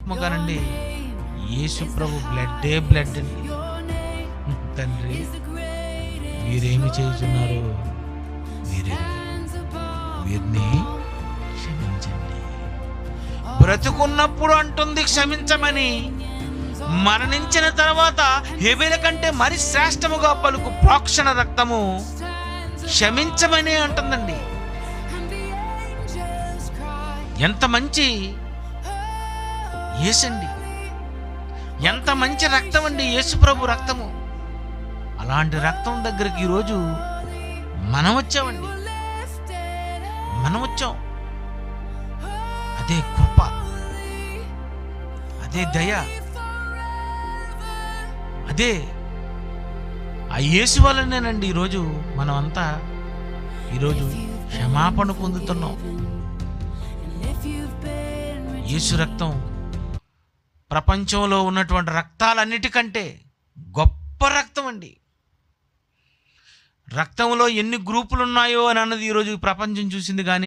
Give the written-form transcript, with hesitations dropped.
ఆత్మగానండి యేసు ప్రభు బ్లడ్డే blood అండి. తండ్రి, వీరేమి చేయుచున్నారో వీరిని క్షమించండి. బ్రతుకున్నప్పుడు అంటుంది క్షమించమని, మరణించిన తర్వాత హేబెలు కంటే మరి శ్రేష్టముగా పలుకు ప్రోక్షణ రక్తము క్షమించమని అంటుందండి. ఎంత మంచి యేసండి, ఎంత మంచి రక్తం అండి యేసు ప్రభు రక్తము. అలాంటి రక్తం దగ్గరికి ఈరోజు మనం వచ్చామండి. మనం వచ్చాం. అదే కృప, అదే దయ, అదే ఆ యేసు వల్లనేనండి ఈరోజు మనమంతా ఈరోజు క్షమాపణ పొందుతున్నాం. యేసు రక్తం ప్రపంచంలో ఉన్నటువంటి రక్తాలన్నిటికంటే గొప్ప రక్తం అండి. రక్తంలో ఎన్ని గ్రూపులు ఉన్నాయో అని అన్నది ఈరోజు ప్రపంచం చూసింది కానీ